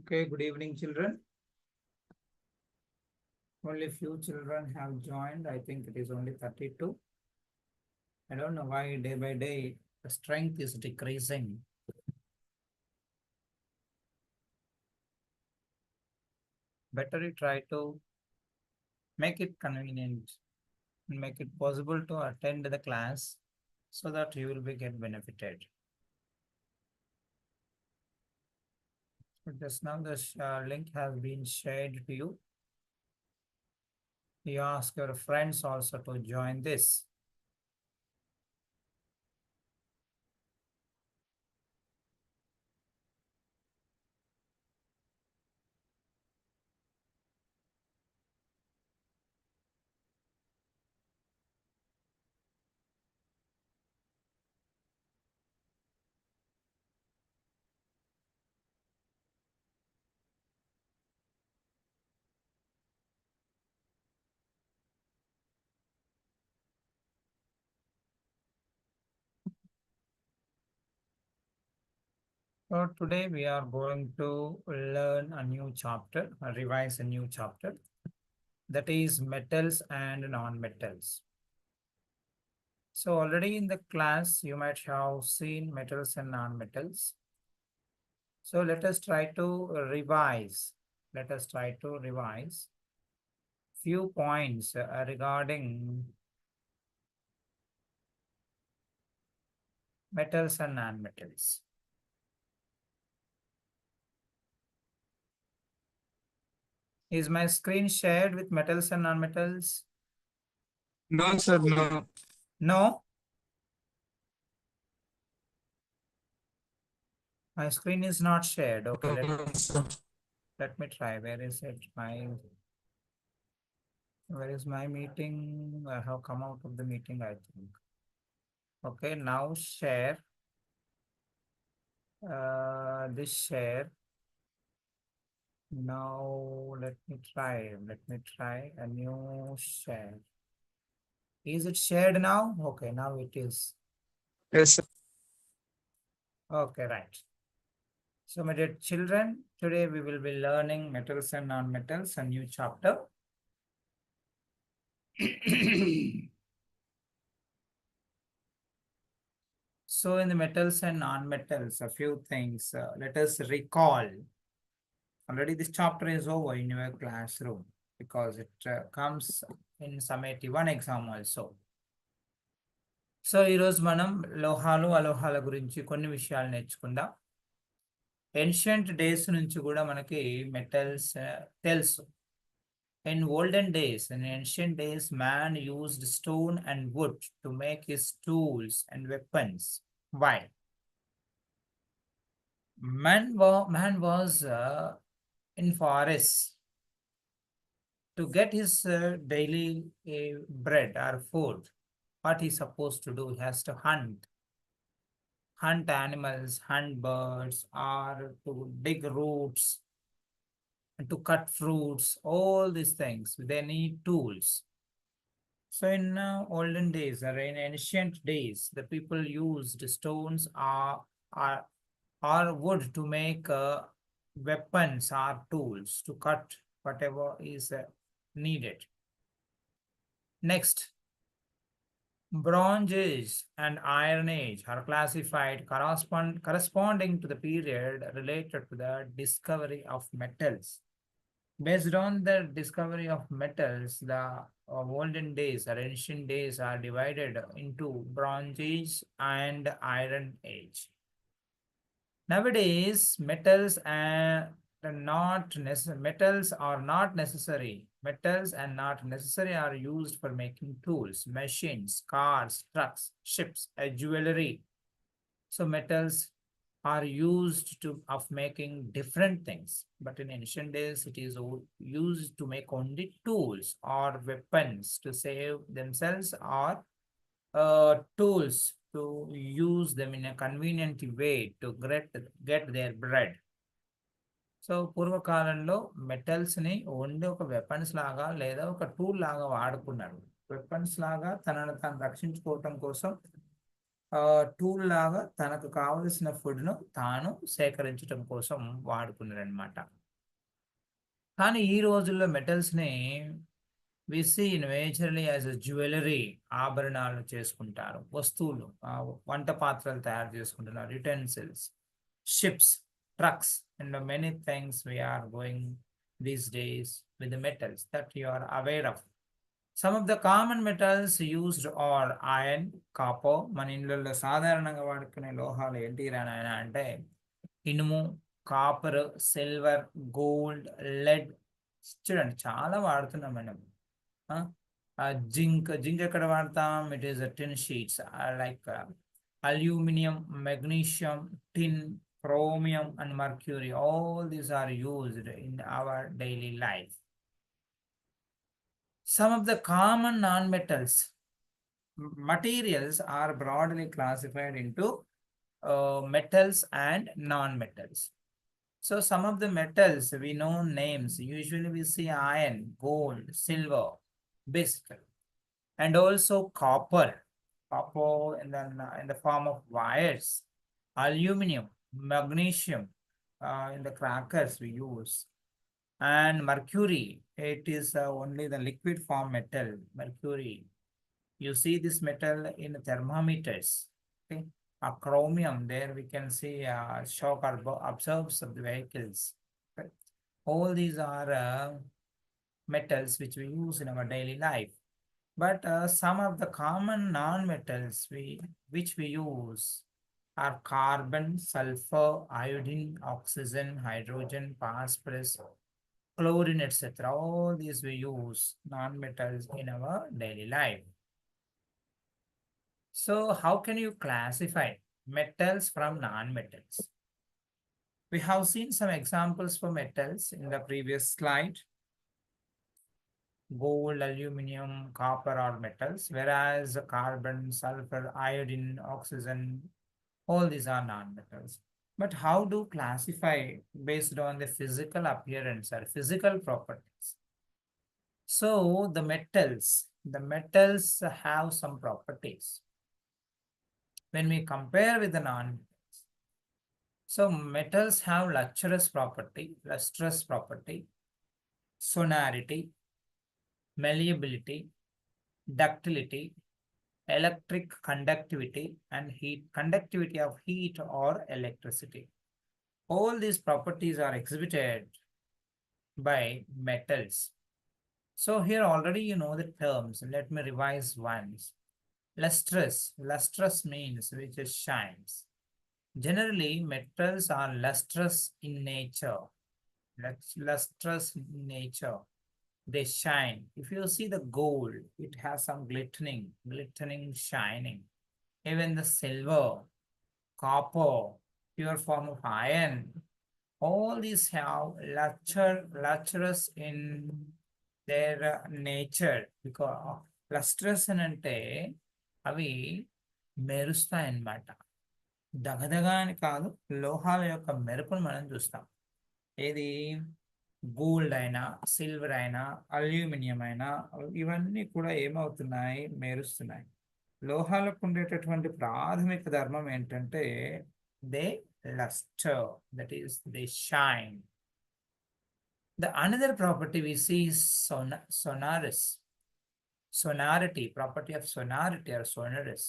Okay, good evening, children. Only few children have joined. I think it is only 32. I don't know why day by day the strength is decreasing. Better you try to make it convenient and make it possible to attend the class so that you will be get benefited. So just now the link has been shared to you. You ask your friends also to join this. So today we are going to learn a new chapter, revise a new chapter, that is metals and non-metals. So already in the class, you might have seen metals and non-metals. So let us try to revise. Let us try to revise few points regarding metals and non-metals. Is my screen shared with metals and non-metals? No, sir, no. No? My screen is not shared. Okay, No, sir. let me try. Where is it? Where is my meeting? I have come out of the meeting, I think. Okay, now share. This share. Now let me try. Let me try a new share. Is it shared now? Okay, now it is. Yes, sir. Okay, right. So, my dear children, today we will be learning metals and non-metals, a new chapter. So, in the metals and non-metals, a few things. Let us recall. Already this chapter is over in your classroom because it comes in some 81 exam also. So ఈరోజు మనం లోహాలు అలోహాల గురించి కొన్ని విషయాలు నేర్చుకుందాం. Ancient days నుంచి కూడా మనకి మెటల్స్ తెలుసు. In olden days, in ancient days, man used stone and wood to make his tools and weapons. Why? Man was in forests to get his daily bread or food. What he's supposed to do? He has to hunt animals, hunt birds, or to dig roots, and to cut fruits, all these things. They need tools. So in olden days or in ancient days, the people used stones or wood to make weapons or tools to cut whatever is needed. Next, Bronze Age and Iron Age are classified corresponding to the period related to the discovery of metals. Based on the discovery of metals, the olden days or ancient days are divided into Bronze Age and Iron Age. Nowadays, metals are not necessary. Metals and not necessary are used for making tools, machines, cars, trucks, ships, jewelry. So metals are used of making different things, but in ancient days it is used to make only tools or weapons to save themselves, or tools to use them in a convenient way to get their bread. So పూర్వకాలంలో మెటల్స్ని only ఒక weapons లాగా లేదా ఒక tool లాగా వాడుకున్నారు. Weapons లాగా తనను తాను రక్షించుకోవటం కోసం టూల్ లాగా తనకు కావలసిన ఫుడ్ను తాను సేకరించడం కోసం వాడుకున్నారనమాట. కానీ ఈ రోజుల్లో మెటల్స్ని we see majorly as a jewellery, ఆభరణాలు చేసుకుంటారు, వస్తువులు, వంట పాత్రలు తయారు చేసుకుంటున్నారు, utensils, ships, trucks, and many things we are going these days with the metals that you are aware of. Some of the common metals used are iron, copper. మన ఇళ్ళల్లో సాధారణంగా వాడుకునే లోహాలు ఏంటి నాయన అంటే ఇనుము, కాపర్, సిల్వర్, గోల్డ్, లెడ్. చూడండి చాలా వాడుతున్నాం మనం. జింక్ ఎక్కడ వాడతాం? It is tin sheets like aluminium, magnesium, tin, chromium and mercury. All these are used in our daily life. Some of the common non-metals materials are broadly classified into metals and non-metals. So some of the metals we know names. Usually we see iron, gold, silver, biscuit, and also copper. Copper in the form of wires, aluminum, magnesium in the crackers we use, and mercury. It is only the liquid form metal, mercury. You see this metal in thermometers. Okay, a chromium, there we can see shock absorbs of the vehicles. Okay? All these are metals which we use in our daily life. But some of the common non-metals which we use are carbon, sulfur, iodine, oxygen, hydrogen, phosphorus, chlorine, etc. All these we use non-metals in our daily life. So how can you classify metals from non-metals? We have seen some examples for metals in the previous slide. Gold, aluminum, copper are metals, whereas carbon, sulfur, iodine, oxygen, all these are non-metals. But how do classify based on the physical appearance or physical properties? So the metals have some properties. When we compare with the non-metals, so metals have lustrous property, sonority, malleability, ductility, electric conductivity, and conductivity of heat or electricity. All these properties are exhibited by metals. So here already you know the terms. Let me revise once. Lustrous means which is shines. Generally, metals are lustrous in nature. Lustrous in nature. They shine. If you see the gold, it has some glittering, shining. Even the silver, copper, pure form of iron, all these have lustrous in their nature. Because lustrous అంటే అవి మెరుస్తాయి అన్నమాట. దగదగా అని కాదు, లోహాల యొక్క మెరుపును మనం చూస్తాం. ఏది gold అయినా, సిల్వర్ అయినా, అల్యూమినియం అయినా, ఇవన్నీ కూడా ఏమవుతున్నాయి? మెరుస్తున్నాయి. లోహాలకు ఉండేటటువంటి ప్రాథమిక ధర్మం ఏంటంటే they lustre, that is they shine. The another property we see is sonority, property of sonority or sonorous.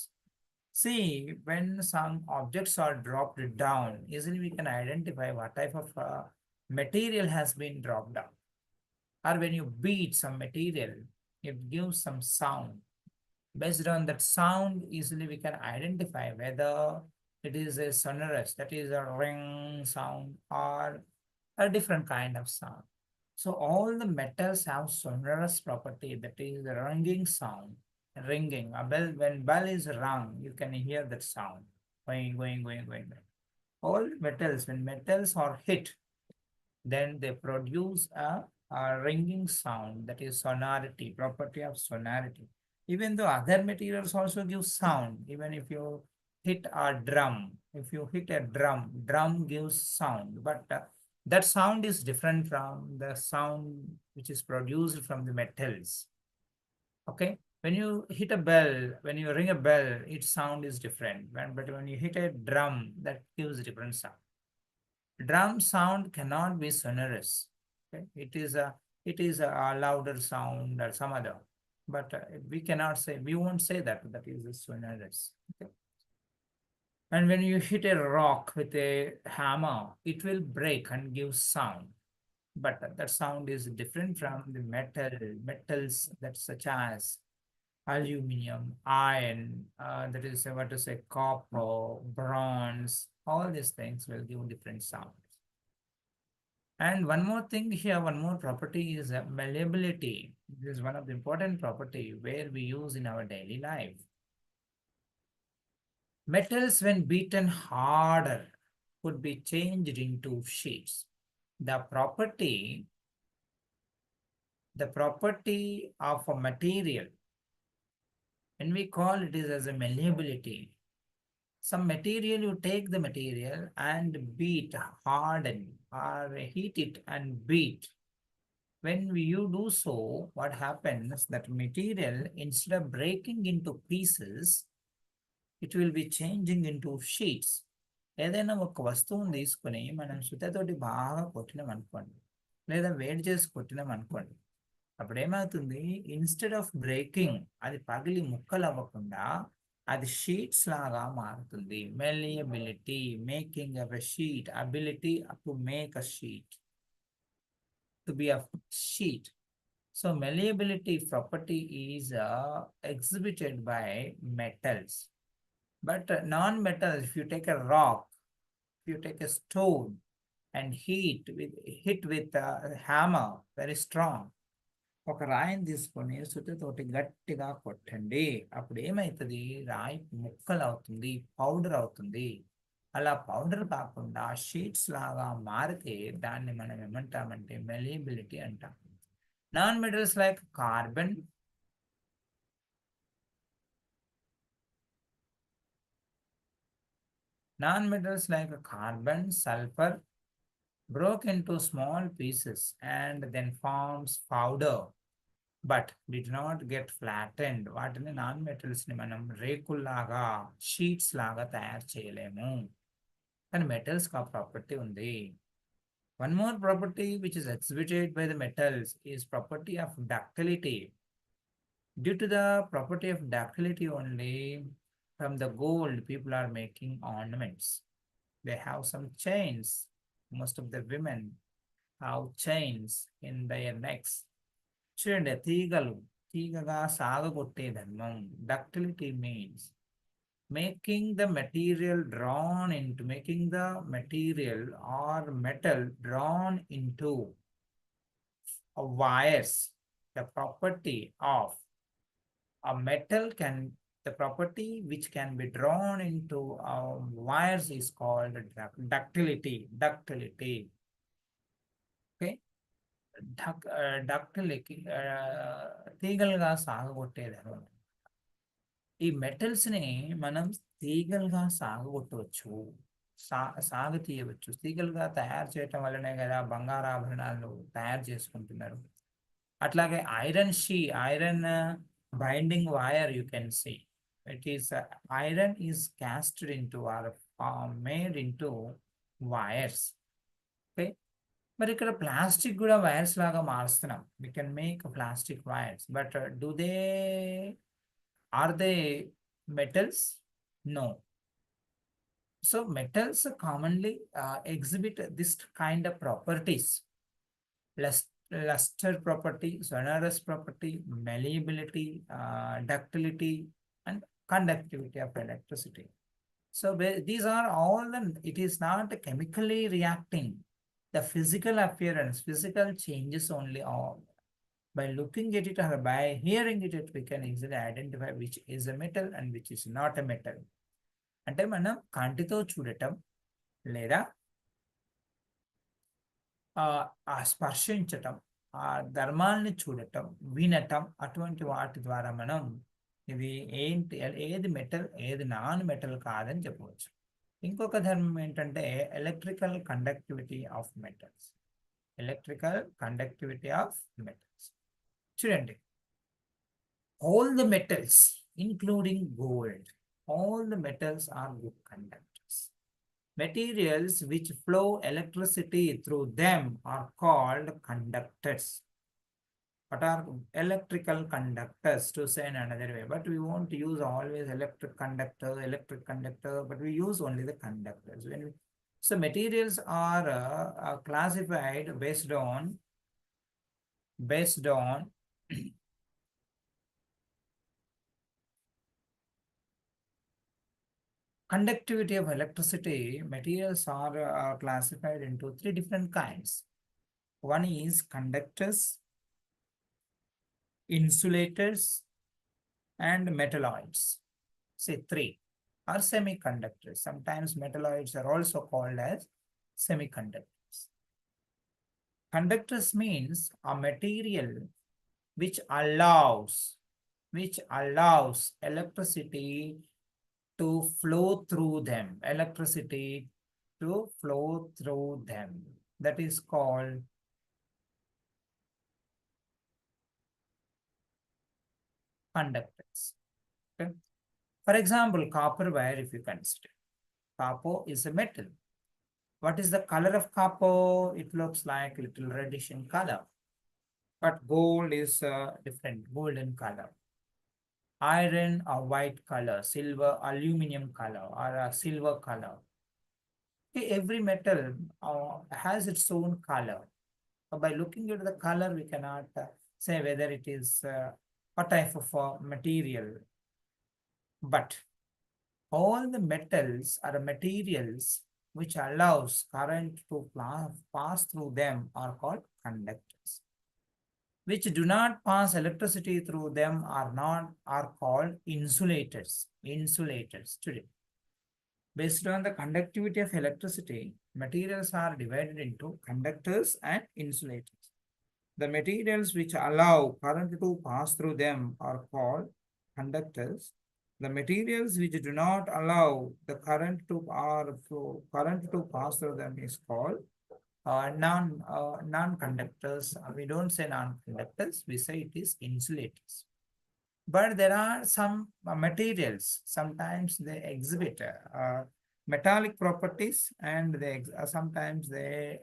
See, when some objects are dropped down, easily we can identify what type of material has been dropped down. Or when you beat some material, it gives some sound. Based on that sound, easily we can identify whether it is a sonorous, that is a ring sound, or a different kind of sound. So all the metals have sonorous property, that is the ringing sound. Ringing, a bell, when bell is rung, you can hear that sound, going. All metals, when metals are hit, then they produce a ringing sound, that is sonority, property of sonority. Even though other materials also give sound, even if you hit a drum, drum gives sound, but that sound is different from the sound which is produced from the metals. Okay, When you hit a bell, when you ring a bell, its sound is different. But when you hit a drum, that gives a different sound. Drum sound cannot be sonorous. Okay? It is a louder sound or some other. But we won't say that is a sonorous. Okay? And when you hit a rock with a hammer, it will break and give sound. But that sound is different from the metals that such as aluminum, iron, that is what to say, copper, bronze, all these things will give different sounds. And one more thing here, one more property is malleability. This is one of the important property where we use in our daily life. Metals, when beaten harder, could be changed into sheets. The property, the property of a material, when we call it is as a malleability, some material, you take the material and beat, harden, or heat it and beat. When you do so, what happens that material, instead of breaking into pieces, it will be changing into sheets. ఏదైనా ఒక వస్తువుని తీసుకొని మనం సుత్తతోటి బాగా కొట్టినాం అనుకోండి, లేదా వేడి చేసి కొట్టినాం అనుకోండి, అప్పుడు ఏమవుతుంది, ఇన్స్టెడ్ ఆఫ్ బ్రేకింగ్ అది పగిలి ముక్కలు అవ్వకుండా అది షీట్స్ లాగా మారుతుంది. Malleability, making of a sheet, ability to make a sheet, to be a sheet. So malleability property is exhibited by metals. But non-metals, if you take a rock, if you take a stone and hit with a hammer, very strong, ఒక రాయిని తీసుకొని సుత్తతోటి గట్టిగా కొట్టండి, అప్పుడు ఏమవుతుంది, రాయి ముక్కలు అవుతుంది, పౌడర్ అవుతుంది. అలా పౌడర్ కాకుండా షీట్స్ లాగా మారితే దాన్ని మనం ఏమంటామంటే మెలియబిలిటీ అంటాం. Non-metals like carbon, non-metals like carbon, sulfur broke into small pieces and then forms powder, but did not get flattened. వాటిని నాన్ మెటల్స్ ని మనం రేకుల్లాగా, షీట్స్ లాగా తయారు చేయలేము. కానీ మెటల్స్ కి ఆ ప్రాపర్టీ ఉంది. One more property which is exhibited by the metals is property of ductility. Due to the property of ductility only, from the gold people are making ornaments. They have some chains. Most of the women have chains in their necks. చూడండి, తీగగా సాగగొట్టే ధర్మం. Ductility means making the material or metal drawn into wires. The property of a metal can, the property which can be drawn into wires is called ductility. Okay, ductility, తీగలుగా సాగగొట్టేది అనమాట. ఈ metals ని మనం తీగలుగా సాగగొట్టవచ్చు, సాగు తీయవచ్చు. తీగలుగా తయారు చేయటం వల్లనే కదా బంగారాభరణాలు తయారు చేసుకుంటున్నారు. అట్లాగే iron binding wire, you can see it is iron is casted into or made into wires. Okay, మరి ఇక్కడ ప్లాస్టిక్ కూడా వైర్స్ లాగా మారుస్తున్నాం. We can make plastic wires, but are they metals? No. So metals commonly exhibit this kind of properties: luster property, sonorous property, malleability, ductility, and conductivity of electricity. So these are all it is not chemically reacting. The physical appearance, physical changes only. All by looking at it or by hearing it, we can easily identify which is a metal and which is not a metal. అంటే మనం కంటితో చూడటం, లేదా ఆ స్పర్శించటం, ఆ ధర్మాల్ని చూడటం, వినటం, అటువంటి వాటి ద్వారా మనం ఇది ఏంటి, ఏది మెటల్ ఏది నాన్ మెటల్ కాదని చెప్పవచ్చు. ఇంకొక ధర్మం ఏంటంటే ఎలక్ట్రికల్ కండక్టివిటీ ఆఫ్ మెటల్స్. చూడండి, all the metals, including gold, all the metals are good conductors. Materials which flow electricity through them are called conductors. What are electrical conductors, to say in another way? But we won't use always electric conductor, but we use only the conductors. So materials are classified based on conductivity of electricity. Materials are classified into three different kinds. One is conductors, insulators, and metalloids. Say three are semiconductors. Sometimes metalloids are also called as semiconductors. Conductors means a material which allows electricity to flow through them. Electricity to flow through them. That is called conductors. Okay? For example, copper wire, if you consider. Copper is a metal. What is the color of copper? It looks like little reddish in color. But gold is different, golden color. Iron, a white color. Silver, aluminum color, or a silver color. Okay, every metal has its own color. By looking at the color, we cannot say whether it is what type of material. But all the metals are materials which allows current to pass through them are called conductors. Which do not pass electricity through them are called insulators. Insulators today. Based on the conductivity of electricity, materials are divided into conductors and insulators. The materials which allow current to pass through them are called conductors. The materials which do not allow the current to pass through them is called non-conductors. We don't say non-conductors, we say it is insulators. But there are some materials, sometimes they exhibit metallic properties, and sometimes they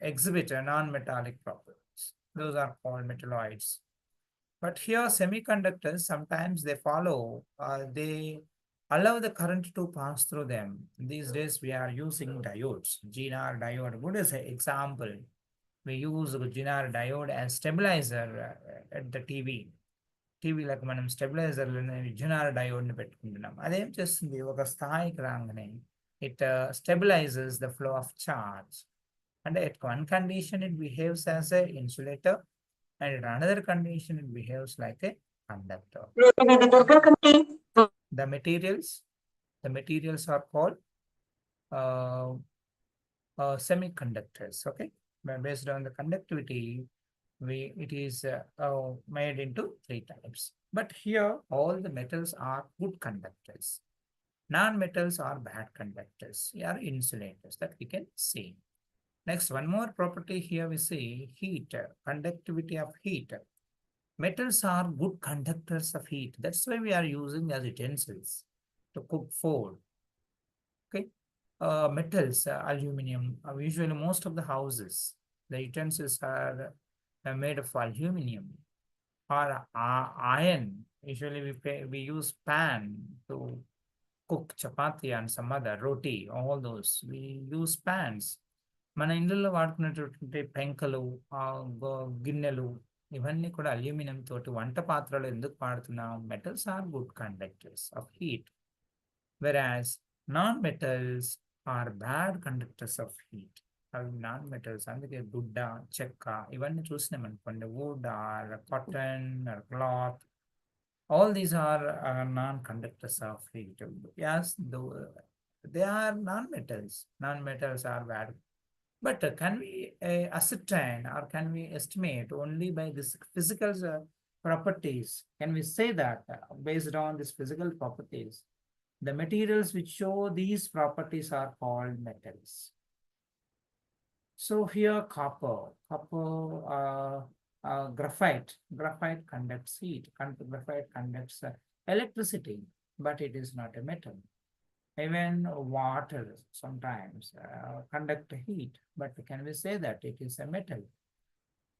exhibit non-metallic properties. Those are called metalloids. But here semiconductors, sometimes they they allow the current to pass through them. These days we are using diodes, GNR diode. Good as an example. We use GNR diode as stabilizer at the టీవీలకు మనం స్టెబిలైజర్లను విజనార్ డయోడ్ని పెట్టుకుంటున్నాం. అదేం చేస్తుంది, ఒక స్థాయికి రాగానే it stabilises the flow of charge. అంటే at one condition it behaves as a insulator, and in another condition it behaves like a conductor. The materials are called semiconductors. Okay, based on the conductivity, it is made into three types. But here all the metals are good conductors. Non-metals are bad conductors. They are insulators, that we can see. Next, one more property here we see heat, conductivity of heat. Metals are good conductors of heat. That's why we are using as utensils to cook food. Okay, metals, aluminum. Usually most of the houses, the utensils are made of aluminum or iron. Usually we use pan to cook chapati and some other roti, all those. We use pans. మన ఇళ్ళల్లో వాడుకునేటటువంటి పెంకలు, గిన్నెలు, ఇవన్నీ కూడా aluminium తోటి వంట పాత్రలు ఎందుకు వాడుతున్నాం? Metals are good conductors of heat, whereas non metals are bad conductors of heat. అవి నాన్ మెటల్స్. అందుకే గుడ్డ, చెక్క ఇవన్నీ చూసినాం అనుకోండి, wood or cotton or cloth, all these are non-conductors of heat. Yes, they are non-metals. Non-metals are bad. But can we ascertain, or can we estimate only by this physical properties? Can we say that based on these physical properties, the materials which show these properties are called metals? So here copper, Graphite conducts heat. Graphite conducts electricity, but it is not a metal. Even water sometimes conduct heat, but can we say that it is a metal?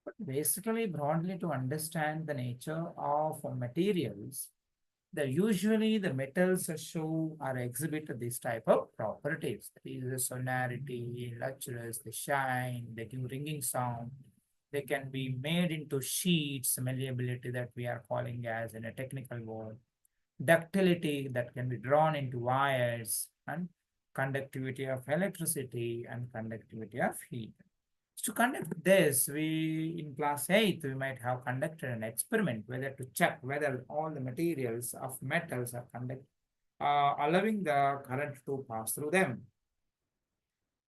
But basically, broadly, to understand the nature of materials, usually the metals show or exhibit this type of properties. That is the sonority, lustrous, the shine, they give ringing sound. They can be made into sheets, malleability that we are calling as in a technical word, ductility that can be drawn into wires, and conductivity of electricity and conductivity of heat. To conduct this, we in class 8, we might have conducted an experiment whether to check whether all the materials of metals are allowing the current to pass through them.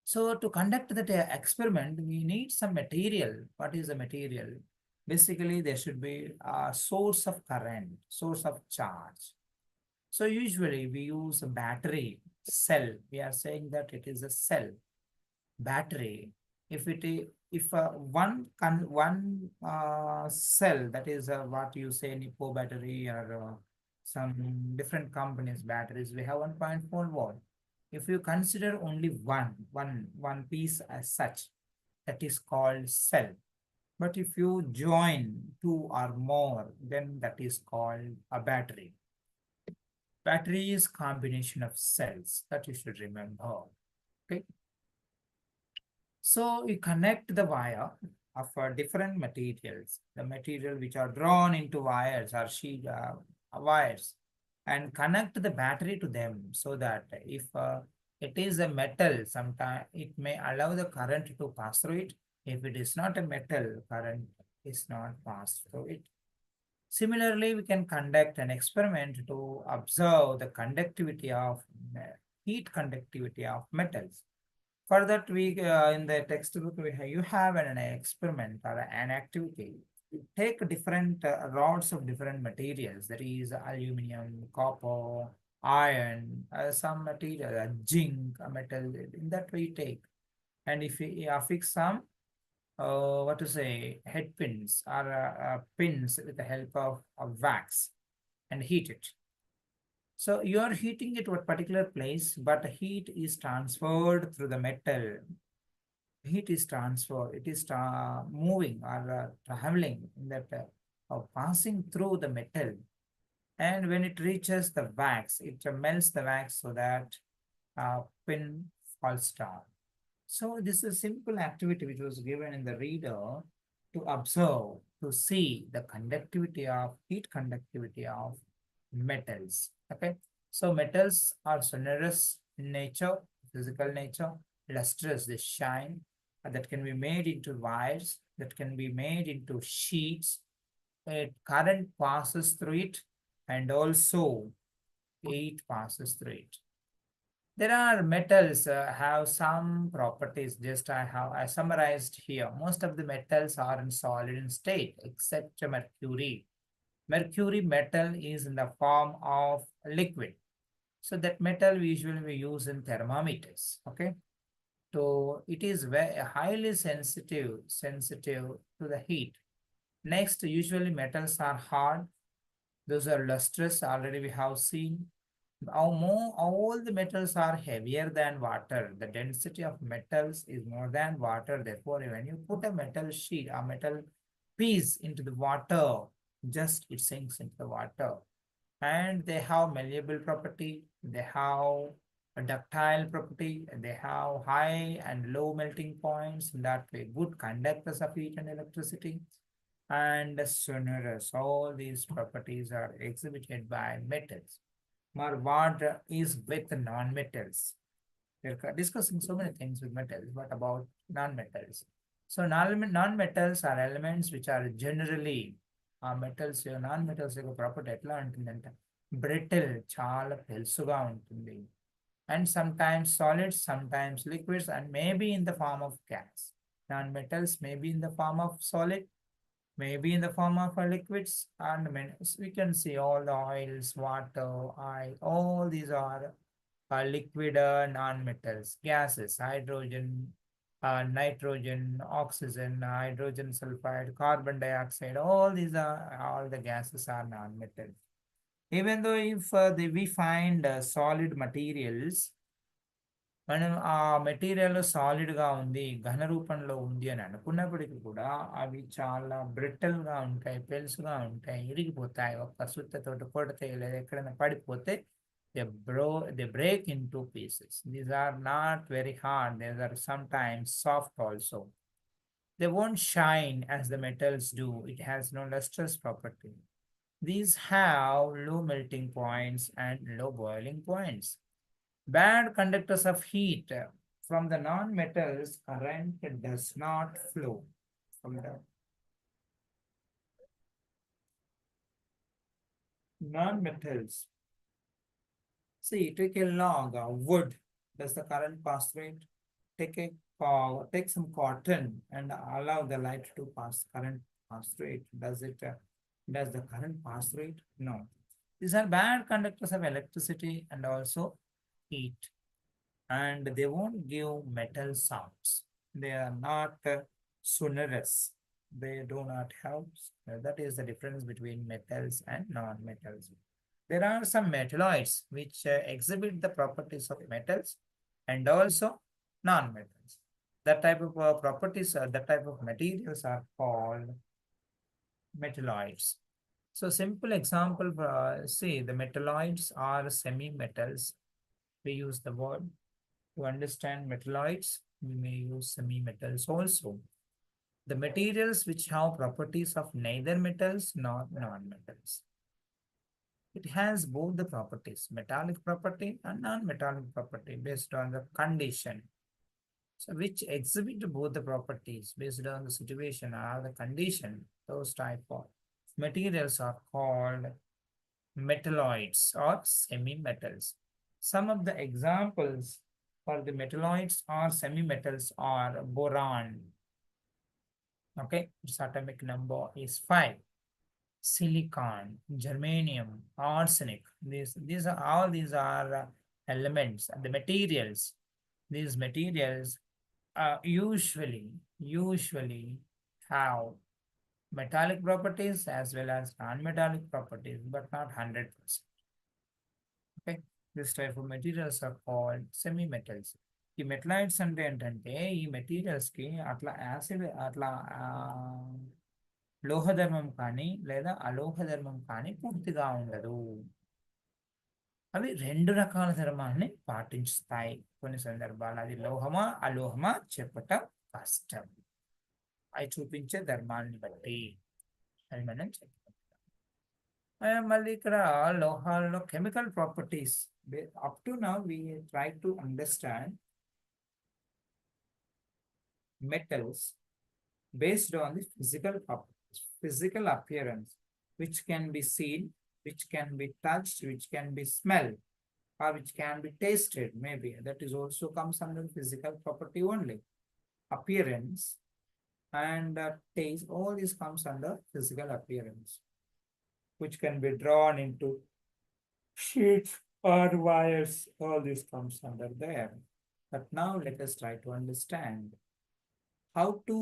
So to conduct that experiment, we need some material. What is the material? Basically, there should be a source of current, source of charge. So usually we use a battery cell. We are saying that it is a cell battery. If it is, if one cell, that is what you say Nipo battery or some different companies batteries, we have 1.4 volt. If you consider only one piece as such, that is called cell. But if you join two or more, then that is called a battery. Battery is combination of cells, that you should remember. Okay. So we connect the wire of different materials, the material which are drawn into wires or sheet wires, and connect the battery to them, so that if it is a metal, sometimes it may allow the current to pass through it. If it is not a metal, current is not passed through it. Similarly, we can conduct an experiment to observe the conductivity of heat conductivity of metals. For that, we in the textbook you have an experiment or an activity. Take different rods of different materials. That is aluminum, copper, iron, some material, zinc, a metal. In that we take, and if we affix some what to say head pins or pins with the help of wax and heat it. So you are heating it to a particular place, but heat is transferred through the metal. Heat is transferred, it is moving or traveling in that or passing through the metal. And when it reaches the wax, it melts the wax so that pin falls down. So this is a simple activity which was given in the reader to observe, to see the conductivity of heat conductivity of metals. Okay. So metals are sonorous in nature, physical nature, lustrous, they shine, that can be made into wires, that can be made into sheets. A current passes through it, and also heat passes through it. There are metals have some properties, just I summarized here. Most of the metals are in solid state except mercury. Mercury metal is in the form of liquid. So that metal usually we use in thermometers. Okay. So it is very highly sensitive to the heat. Next, usually metals are hard. Those are lustrous, already we have seen. All the metals are heavier than water. The density of metals is more than water. Therefore, when you put a metal sheet, a metal piece into the water, just it sinks into the water. And they have malleable property, they have a ductile property, they have high and low melting points, in that way good conductors of heat and electricity, and sonorous. All these properties are exhibited by metals. But what is with non-metals? We're discussing so many things with metals. What about non-metals? So non-metals are elements which are generally metals, non-metals యొక్క property ఎట్లా ఉంటుందంటే brittle, చాలా పెలుసుగా ఉంటుంది. And sometimes solids, sometimes liquids, and maybe in the form of gas. Non-metals may be in the form of solid, maybe in the form of liquids, and we can see all the oils, water, oil, all these are liquid non-metals, gases, hydrogen, nitrogen, oxygen, hydrogen sulfide, carbon dioxide, all these are, all the gases are non-metals. Even though if we find solid materials, మనం ఆ material solid గా ఉంది, ఘన రూపంలో ఉంది అని అనుకున్నప్పటికీ కూడా అవి చాలా బ్రిటల్ గా ఉంటాయి, పెలుసుగా ఉంటాయి, ఇరిగిపోతాయి. ఒక్క సుత్తతోటి కొడితే లేదా ఎక్కడైనా పడిపోతే they bro they break into pieces. These are not very hard, these are sometimes soft also. They won't shine as the metals do, it has no lustrous property. These have low melting points and low boiling points. Bad conductors of heat. From the non-metals, current does not flow. From the non-metals, see, take a log of wood. Does the current pass through it? Take some cotton and allow the light to pass. Current pass through it. Does the current pass through it? No. These are bad conductors of electricity and also heat. And they won't give metal sounds. They are not sonorous. They do not have. That is the difference between metals and non-metals. There are some metalloids which exhibit the properties of metals and also non-metals. That type of properties, that type of materials are called metalloids. So simple example, see, the metalloids are semi-metals. We use the word. To understand metalloids, we may use semi-metals also. The materials which have properties of neither metals nor non-metals. It has both the properties, metallic property and non-metallic property based on the condition. So which exhibit both the properties based on the situation or the condition, those type of materials are called metalloids or semi-metals. Some of the examples for the metalloids or semi-metals are boron. Okay, its atomic number is 5. Silicon, germanium, arsenic. These are all these are elements and the materials. These materials usually have metallic properties as well as non-metallic properties, but not 100%. Okay, this type of materials are called semi-metals. ఈ metalloids అంటే ఏంటంటే ఈ materials కి అట్లా acid అట్లా లోహధర్మం కానీ లేదా అలోహధర్మం కానీ పూర్తిగా ఉండదు. అవి రెండు రకాల ధర్మాన్ని పాటిస్తాయి. కొన్ని సందర్భాలు అది లోహమా అలోహమా చెప్పటం కష్టం, అవి చూపించే ధర్మాన్ని బట్టి అది మనం చెప్తాం. మళ్ళీ ఇక్కడ లోహాలలో chemical properties. Up to now we try to understand metals based on the physical properties, physical appearance, which can be seen, which can be touched, which can be smelled, or which can be tasted. Maybe that is also comes under physical property only. Appearance and taste, all this comes under physical appearance, which can be drawn into sheets or wires. All this comes under there. But now let us try to understand how to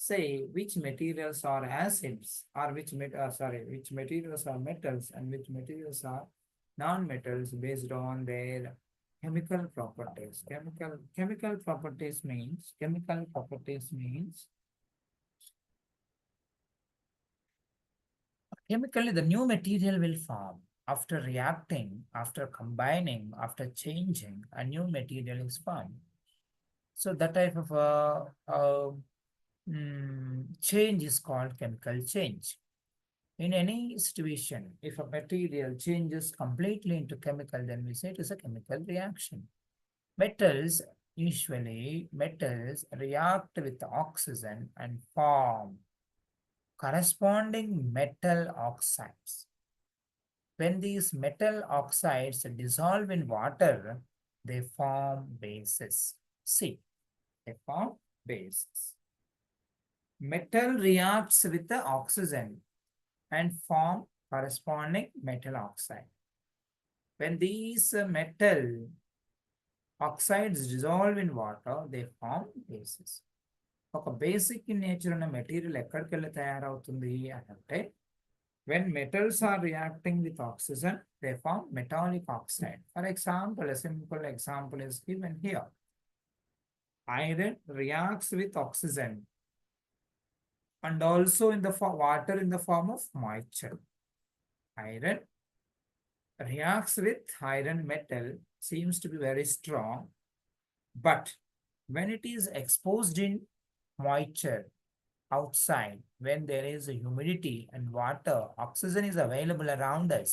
say which materials are acids or which materials are metals and which materials are non-metals based on their chemical properties. Chemical properties means chemically the new material will form after reacting, after combining, after changing, a new material is formed. So that type of change is called chemical change. In any situation, if a material changes completely into chemical, then we say it is a chemical reaction. Metals react with oxygen and form corresponding metal oxides. When these metal oxides dissolve in water, they form bases. See, they form bases. Metal reacts with the oxygen and form corresponding metal oxide. When these metal Oxides dissolve in water, they form bases. ఒక basic in nature ఉన్న material ఎక్కడికి వెళ్ళి తయారవుతుంది అని అంటే when metals are reacting with oxygen, they form metallic oxide. For example, a simple example is given here. Iron reacts with oxygen and also in the water in the form of moisture. Iron reacts with iron metal, seems to be very strong, but when it is exposed in moisture outside, when there is a humidity and water, oxygen is available around us.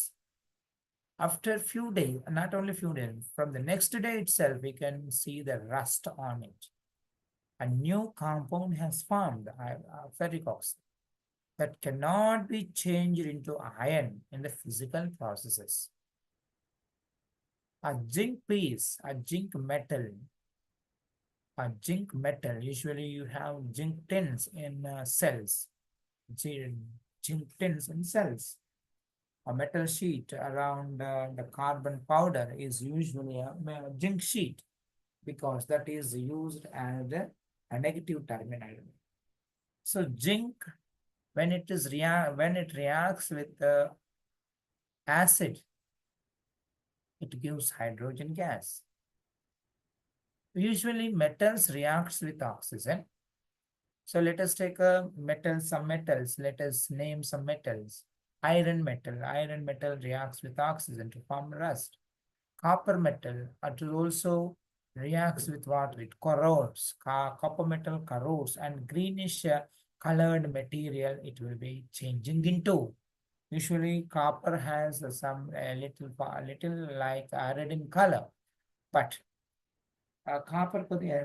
After few days, not only few days, from the next day itself, we can see the rust on it. A new compound has formed, ferric oxide, that cannot be changed into iron in the physical processes. A zinc piece, a zinc metal, usually you have zinc tins in cells, zinc tins in cells. A metal sheet around the carbon powder is usually a zinc sheet because that is used as a negative terminal. So zinc, when it reacts with acid, it gives hydrogen gas. Usually metals reacts with oxygen. So let us take some metals. Let us name some metals. Iron metal reacts with oxygen to form rust. Copper metal, it also reacts with water, it corrodes. Copper metal corrodes, and greenish colored material it will be changing into. Usually copper has some little like red in color, but copper కొద్దిగా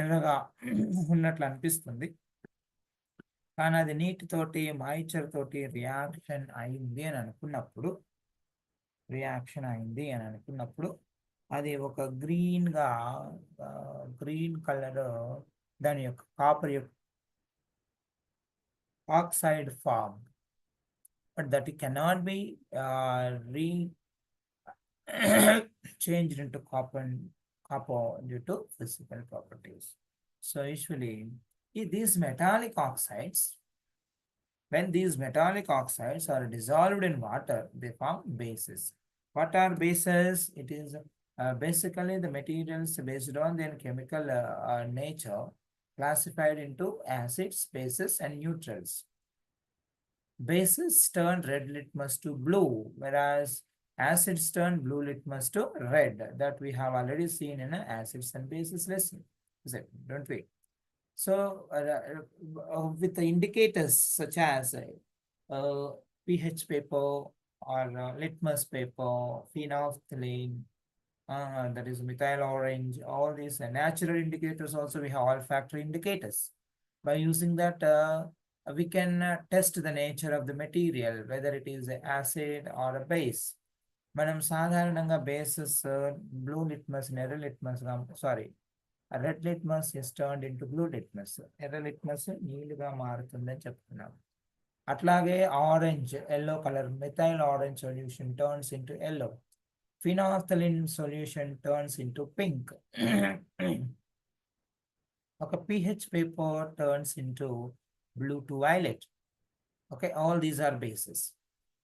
ఎర్రగా ఉన్నట్లు అనిపిస్తుంది, కానీ అది నీటితోటి moisture తోటి reaction అయింది అని అనుకున్నప్పుడు అది ఒక గ్రీన్ కలర్ దాని యొక్క కాపర్ యొక్క oxide form, but that it cannot be changed into copper due to physical properties. So usually these metallic oxides, when these metallic oxides are dissolved in water, they form bases. What are bases? It is basically the materials based on their chemical nature classified into acids, bases, and neutrals. Bases turn red litmus to blue, whereas acids turn blue litmus to red. That we have already seen in an acids and bases lesson, is it? Don't we? So with the indicators such as pH paper or litmus paper, phenolphthalein, that is methyl orange, all these natural indicators. Also we have olfactory indicators. By using that we can test the nature of the material, whether it is an acid or a base. మనం సాధారణంగా bases blue litmus, ఎర్ర litmus, red litmus is turned into blue litmus, ఎర్ర litmus నీళ్ళుగా మారుతుందని చెప్తున్నాం. అట్లాగే orange, yellow colour, methyl orange solution turns into yellow, phenolphthalein solution turns into pink. ఒక pH paper turns into blue to violet. Okay, all these are bases.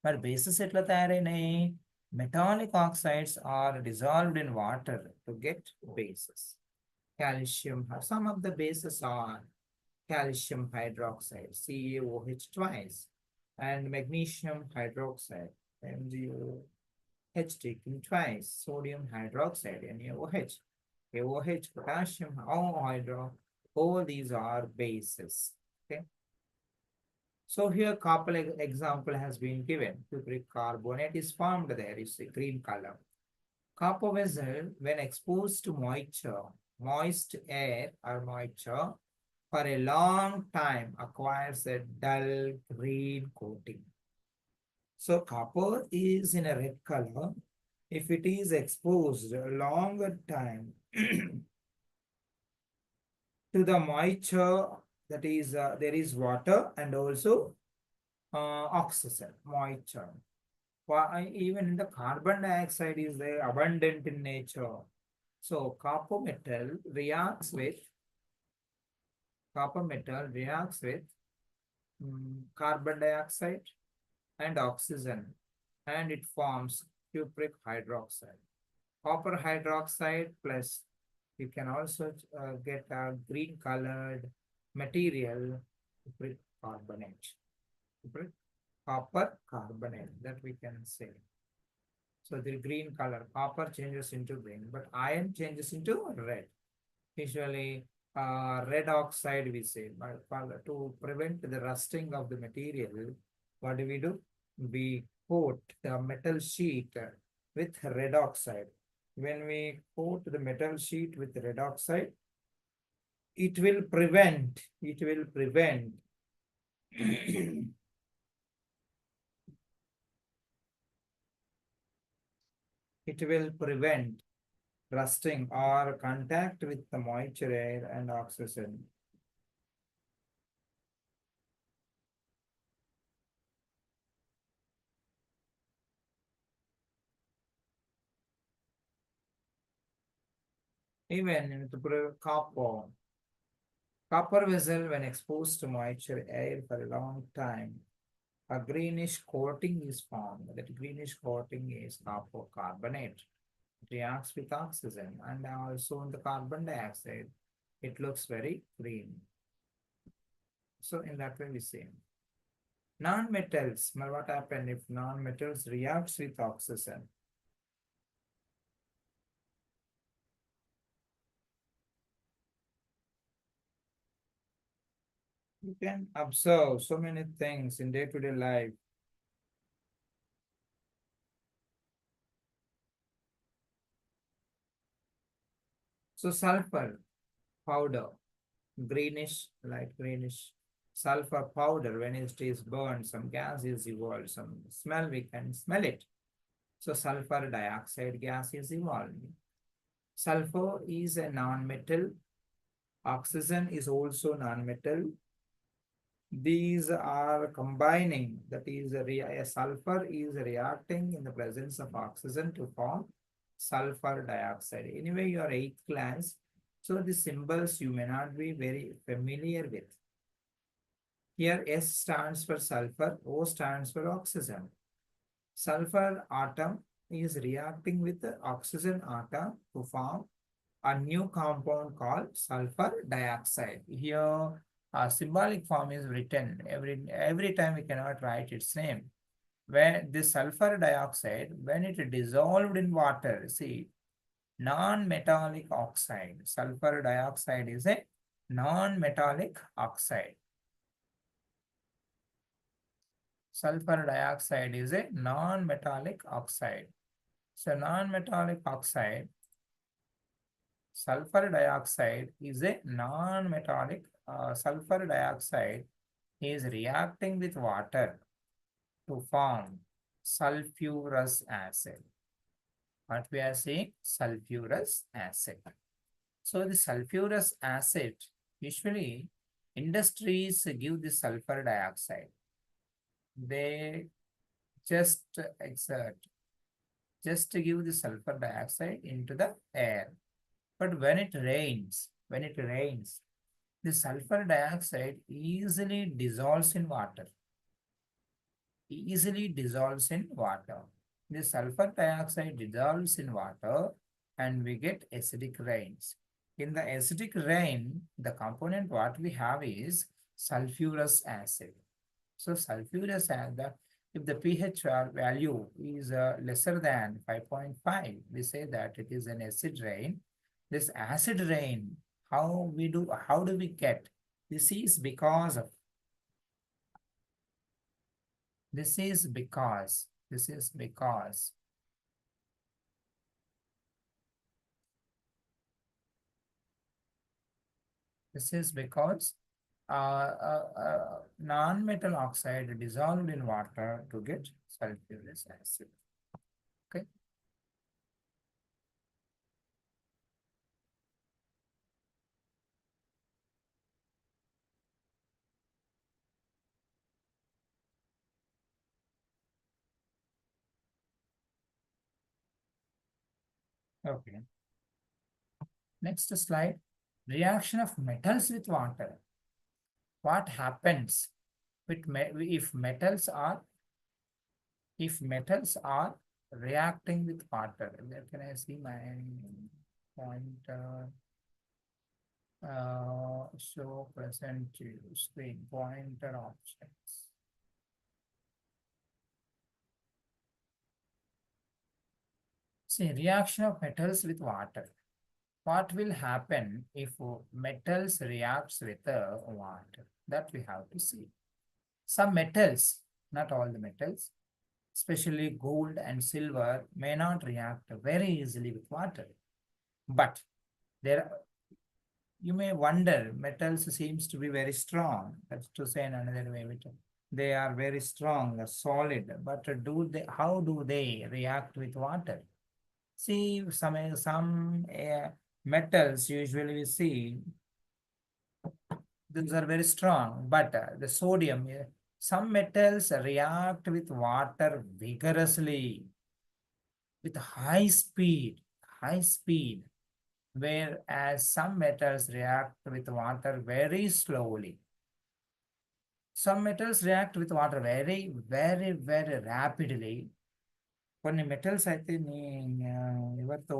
మరి bases ఎట్లా తయారైనాయి? Metallic oxides are dissolved in water to get bases. Calcium, some of the bases are calcium hydroxide, CaOH twice, and magnesium hydroxide, MgOH taken twice, sodium hydroxide, NaOH, AOH, potassium all these are bases. Okay. So here copper example has been given. Cupric carbonate is formed there, is a green color. Copper vessel, when exposed to moist air or moisture for a long time, acquires a dull green coating. So copper is in a red color if it is exposed a longer time to the moisture, that is there is water and also oxygen, moisture. Even in the carbon dioxide is there abundant in nature. So copper metal reacts with carbon dioxide and oxygen, and it forms cupric hydroxide. Copper hydroxide plus you can also get a green colored material, cupric carbonate, cupric copper carbonate that we can say. So the green color, copper changes into green, but iron changes into red. Usually, red oxide we say, but to prevent the rusting of the material, what do? We coat the metal sheet with red oxide. When we coat the metal sheet with red oxide, it will prevent it will prevent rusting or contact with the moisture, air, and oxygen. Even in the copper vessel, when exposed to moisture, air for a long time, a greenish coating is formed. That greenish coating is copper carbonate. It reacts with oxygen and also in the carbon dioxide. It looks very green. So in that way we say. Non-metals, now what happens if non-metals reacts with oxygen? You can observe so many things in day-to-day life. So sulfur powder, greenish, light greenish sulfur powder, when it is burned, some gas is evolved, some smell, we can smell it. So sulfur dioxide gas is evolved. Sulfur is a non-metal. Oxygen is also non-metal. These are combining, that is a sulfur is reacting in the presence of oxygen to form sulfur dioxide. Anyway, you are 8th class, so the symbols you may not be very familiar with. Here S stands for sulfur, O stands for oxygen. Sulfur atom is reacting with the oxygen atom to form a new compound called sulfur dioxide. Here, a symbolic form is written. Every time we cannot write its name. When this sulfur dioxide, when it dissolved in water, see, non-metallic oxide. Sulfur dioxide is a non-metallic oxide. Sulfur dioxide is a non-metallic oxide. So non-metallic oxide, sulfur dioxide is a non-metallic. Sulfur dioxide is reacting with water to form sulfurous acid. What we are saying? Sulfurous acid. So the sulfurous acid, usually industries give the sulfur dioxide. They just exert, just to give the sulfur dioxide into the air. But when it rains, the sulfur dioxide easily dissolves in water. Easily dissolves in water. The sulfur dioxide dissolves in water and we get acidic rains. In the acidic rain, the component what we have is sulfurous acid. So sulfurous acid, if the pH value is lesser than 5.5, we say that it is an acid rain. This acid rain, how do we get? This is because of, this is because, this is because This is because non-metal oxide dissolved in water to get sulfurous acid. Okay. Okay. Next slide. Reaction of metals with water. What happens with if metals are reacting with water? Where can I see my pointer? Show present to screen pointer options. See, reaction of metals with water. What will happen if metals reacts with water? That we have to see. Some metals, not all the metals, especially gold and silver, may not react very easily with water. But there, you may wonder, metals seems to be very strong. That's to say in another way, they are very strong, solid. But how do they react with water? See, some metals usually we see these are very strong, but the sodium, some metals react with water vigorously, with high speed, whereas some metals react with water very slowly. Some metals react with water very rapidly. కొన్ని metals అయితే ఎవరితో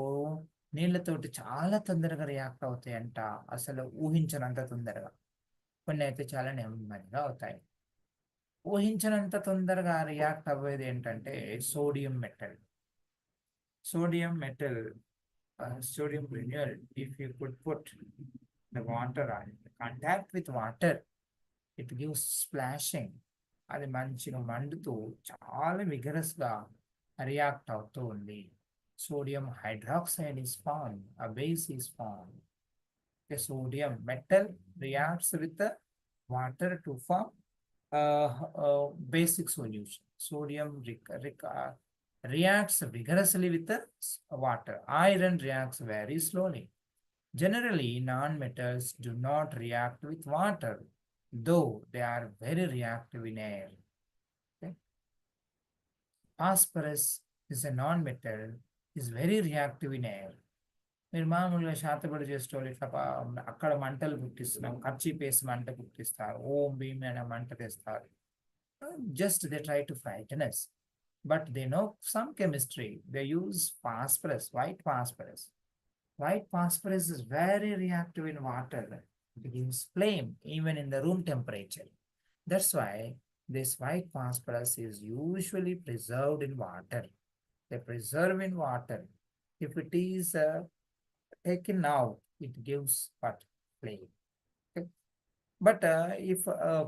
నీళ్ళతోటి చాలా తొందరగా react అవుతాయంట, అసలు ఊహించనంత తొందరగా. కొన్ని అయితే చాలా నెమ్మదిగా అవుతాయి. ఊహించనంత తొందరగా రియాక్ట్ అవ్వేది ఏంటంటే sodium metal. Sodium metal, sodium granules, if you could put the water on contact with water, it gives splashing. అది మంచిగా మండుతూ చాలా విగరస్గా రియాక్ట్ అవుతూ ఉంది. Sodium hydroxide is formed, a base is formed. The sodium metal reacts with the water to form basic solution. Sodium reacts vigorously with the water. Iron reacts very slowly. Generally, non-metals do not react with water, though they are very reactive in air. Okay? Phosphorus is a non-metal, is very reactive in air. మీరు మామూలుగా శాతపడి చేసేటోళ్ళు ఇట్లా అక్కడ మంటలు పుట్టిస్తున్నాం, kerchief వేసి మంట పుట్టిస్తారు, ఓం భీమ్ అనే మంట తెస్తారు. Just they try to frighten us. But they know some chemistry. They use phosphorus, white phosphorus. White phosphorus is very reactive in water. It gives flame even in the room temperature. That's why this white phosphorus is usually preserved in water. They preserve in water. If it is taken out, it gives what? Flame. Okay? But if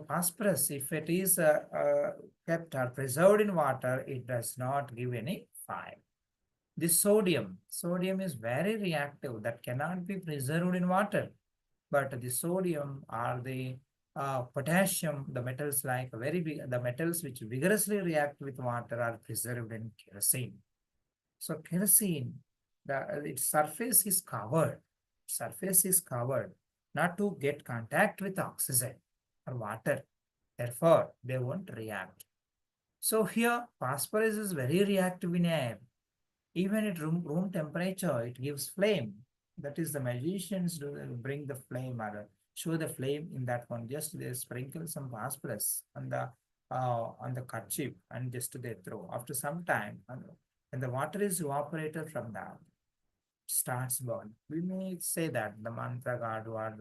phosphorus, if it is kept or preserved in water, it does not give any fire. This sodium is very reactive, that cannot be preserved in water. But the sodium or the potassium, the metals like the metals which vigorously react with water are preserved in kerosene. So kerosene, its surface is covered. Surface is covered not to get contact with oxygen or water. Therefore, they won't react. So here, phosphorus is very reactive in air. Even at room temperature, it gives flame. That is, the magicians do bring the flame or show the flame in that one. Just they sprinkle some phosphorus on the kerchief and just they throw. After some time, when the water is evaporated from that, starts burn. We may say that the mantra god or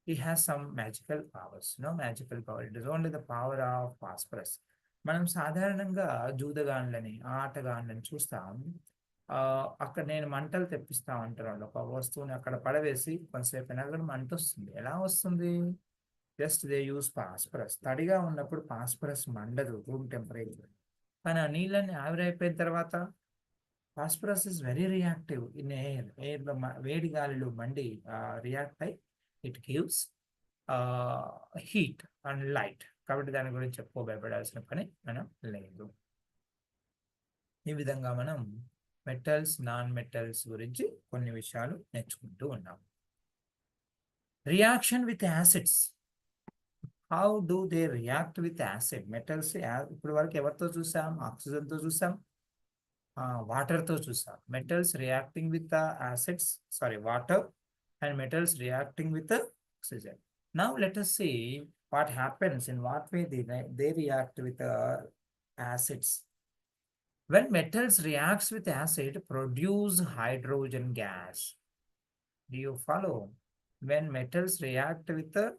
he has some magical powers. No magical power. It is only the power of phosphorus. మనం సాధారణంగా జూదగాండ్లని ఆటగాండ్లని చూస్తాం. అక్కడ నేను మంటలు తెప్పిస్తా ఉంటారు వాళ్ళు, ఒక వస్తువుని అక్కడ పడవేసి కొంతసేపు అయినా కూడా మంట వస్తుంది. ఎలా వస్తుంది? Just they use phosphorus. తడిగా ఉన్నప్పుడు ఫాస్ఫరస్ మండదు రూమ్ టెంపరేచర్. కానీ ఆ నీళ్ళని ఆవిరైపోయిన తర్వాత phosphorus is very reactive in air. ఎయిర్లో వేడి గాలిలో మండి రియాక్ట్ అయి it gives heat and light. కాబట్టి దాని గురించి ఎక్కువ భయపడాల్సిన పని మనం లేదు. ఈ విధంగా మనం మెటల్స్, నాన్ మెటల్స్ గురించి కొన్ని విషయాలు నేర్చుకుంటూ ఉన్నాం. Reaction with acids. How do they react with acid? Metals ఇప్పుడు వరకు ఎవరితో చూసాం? ఆక్సిజన్తో చూసాం, వాటర్తో చూసాం. Metals reacting with acids, sorry water and metals reacting with the oxygen. Now let us see what happens, in what way they react with the acids. When metals reacts with acid, produce hydrogen gas. Do you follow? When metals react with the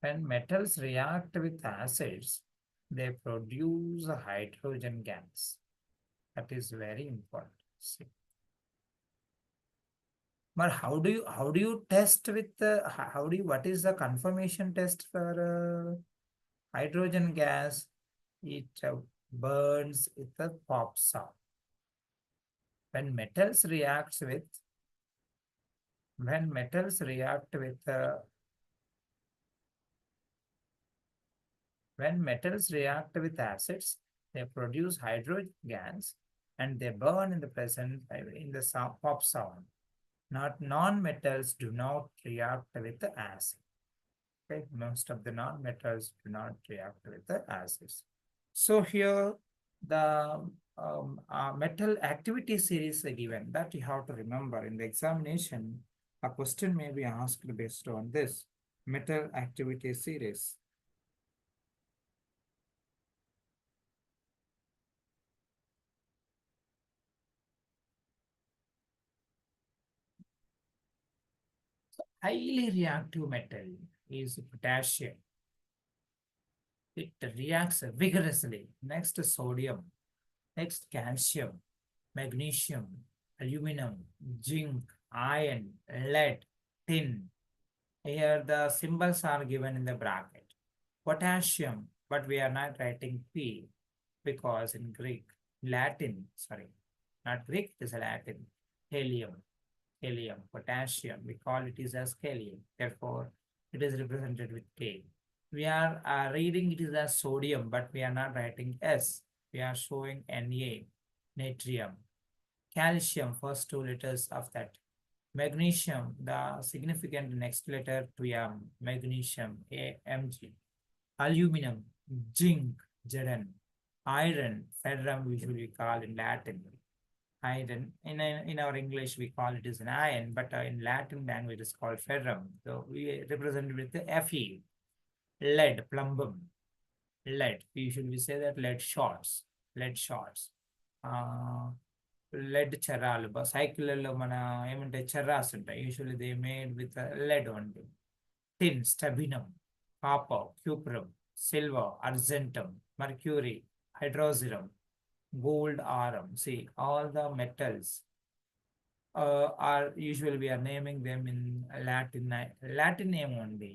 when metals react with acids, they produce hydrogen gas. That is very important. See. But how do you test with the how do you what is the confirmation test for hydrogen gas? It burns with the pop sound. When metals reacts with when metals react with when metals react with acids, they produce hydrogen gas and they burn in the present in the sound, pop sound. Not non-metals do not react with the acid. Okay, most of the non-metals do not react with the acids. So here the metal activity series are given that you have to remember in the examination. A question may be asked based on this metal activity series. Highly reactive metal is potassium. It reacts vigorously. Next, sodium. Next, calcium, magnesium, aluminum, zinc, iron, lead, tin. Here the symbols are given in the bracket. Potassium, but we are not writing P because in Greek, Latin, sorry, not Greek, it is Latin. Helium, helium, potassium, we call it is as helium. Therefore, it is represented with K. We are reading it is as sodium, but we are not writing S. We are showing Na, natrium. Calcium, first two letters of that. Magnesium, the significant next letter to M, magnesium, AMG. Aluminum, zinc, Zn. Iron, ferrum, usually called in Latin. Iron, in our English, we call it as an iron, but in Latin language, it's called ferrum. So we represent with the Fe. Lead, plumbum, lead. We say that lead shots, lead shots. Lead చెర్రాలు సైకిళ్ళలో మన ఏమంటే చెర్రాస్ ఉంటాయి usually they made with lead only. Tin, stubinum, copper, cuprum, silver, argentum, mercury, hydroxyrum, gold, aurum. See, all the metals are usually we are naming them in Latin name only.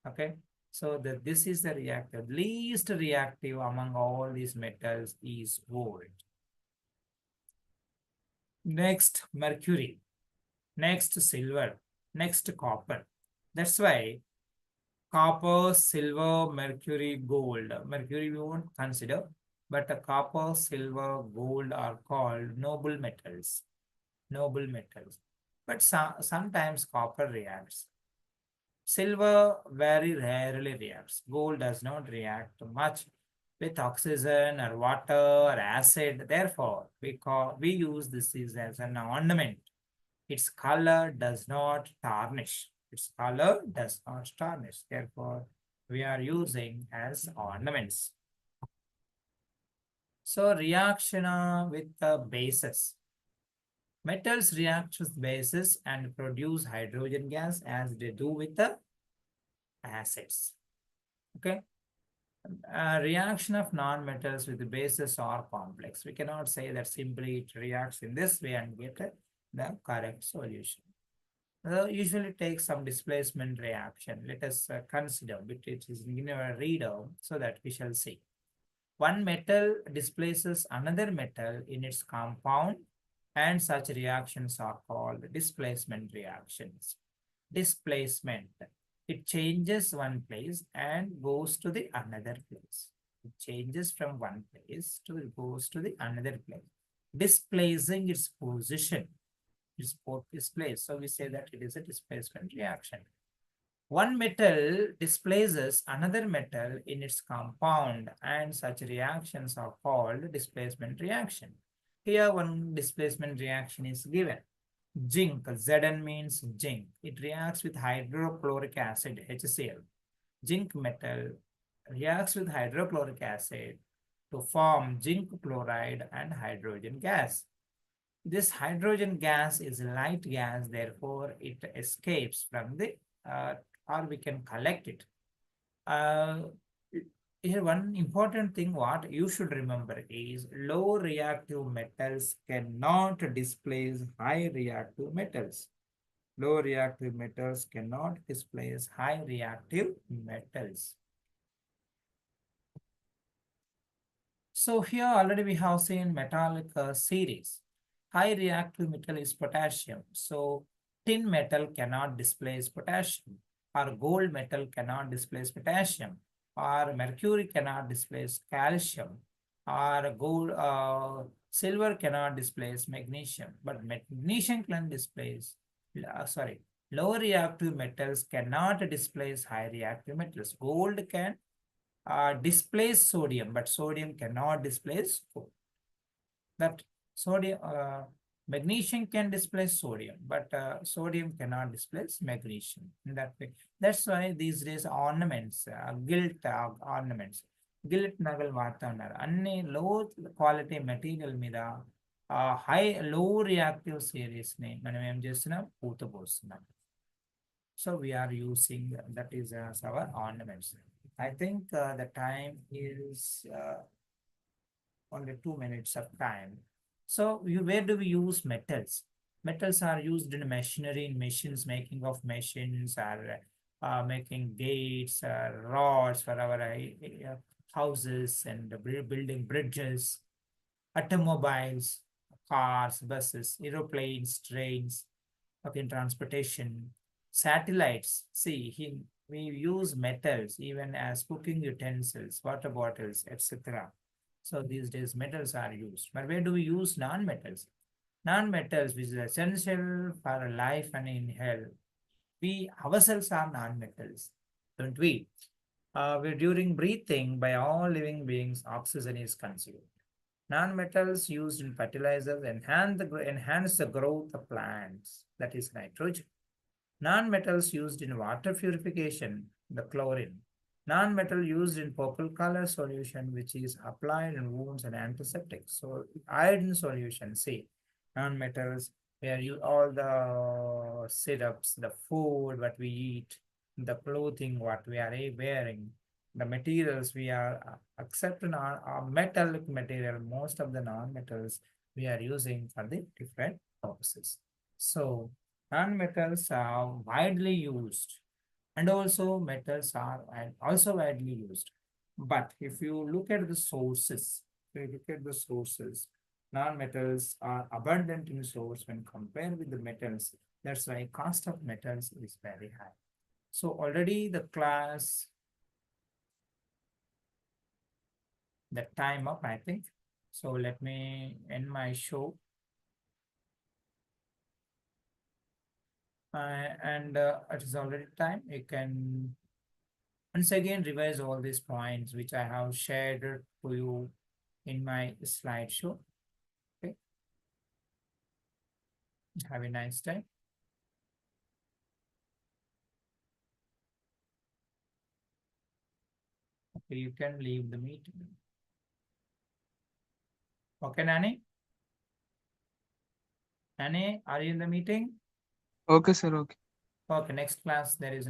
Okay, so this is the reactive. Least reactive among all these metals is gold. Next, mercury. Next, silver. Next, copper. That's why copper, silver, mercury, gold. Mercury we won't consider, but copper, silver, gold are called noble metals. Noble metals. But sometimes copper reacts. Silver very rarely reacts. Gold does not react much with oxygen or water or acid. Therefore, we use this as an ornament. Its color does not tarnish. Its color does not tarnish. Therefore, we are using as ornaments. So reaction with the bases. Metals react with bases and produce hydrogen gas as they do with the acids. Okay. Reaction of non-metals with the bases are complex. We cannot say that simply it reacts in this way and get the correct solution. Usually takes some displacement reaction. Let us consider it is in our reader so that we shall see. One metal displaces another metal in its compound, and such reactions are called displacement reactions. Displacement. It changes one place and goes to the another place. It changes from one place to goes to the another place, displacing its position. Its place. So we say that it is a displacement reaction. One metal displaces another metal in its compound, and such reactions are called displacement reaction. Here one displacement reaction is given. Zinc, Zn means zinc. It reacts with hydrochloric acid, HCl. Zinc metal reacts with hydrochloric acid to form zinc chloride and hydrogen gas. This hydrogen gas is a light gas, therefore it escapes from the, or we can collect it. Uh, Here one important thing what you should remember is low reactive metals cannot displace high reactive metals. Low reactive metals cannot displace high reactive metals. So here already we have seen metallic series. High reactive metal is potassium. So tin metal cannot displace potassium, or gold metal cannot displace potassium, or mercury cannot displace calcium, or silver cannot displace magnesium, but magnesium can displace, sorry, low reactive metals cannot displace high reactive metals. Gold can displace sodium, but sodium cannot displace gold. That sodium, magnesium can displace sodium, but sodium cannot displace magnesium. In that way, that's why these days ornaments, gilt ornaments, gilt nagal వాడుతా ఉన్నారు. అన్ని low quality material మీద high low reactive series ని మనం ఏం చేస్తున్నాం, పూత పోస్తున్నాం. So we are using that is as our ornaments. I think the time is only 2 minutes of time. So where do we use metals? Metals are used in machinery, in machines, making of machines, or making gates, rods for our houses and building bridges, automobiles, cars, buses, aeroplanes, trains, okay, in transportation, satellites. See, we use metals even as cooking utensils, water bottles, etc. So these days metals are used. But where do we use non-metals? Non-metals, which is essential for life and in health. We ourselves are non-metals, don't we? During breathing, by all living beings, oxygen is consumed. Non-metals used in fertilizers enhance the growth of plants, that is nitrogen. Non-metals used in water purification, the chlorine. Non-metal used in purple color solution, which is applied in wounds and antiseptic. So iodine solution, see, non-metals, where you all the syrups, the food, what we eat, the clothing, what we are wearing, the materials we are accepting are metallic material. Most of the non-metals we are using for the different purposes. So non-metals are widely used, and also metals are also widely used. But if you look at the sources, non-metals are abundant in source when compared with the metals. That's why cost of metals is very high. So already the class, the time up, I think. So let me end my show. And it is already time. You can once again revise all these points which I have shared to you in my slideshow. Okay. Have a nice day. Okay, you can leave the meeting. Okay, Nani? Nani, are you in the meeting? Okay, sir. Okay. Okay, next class there is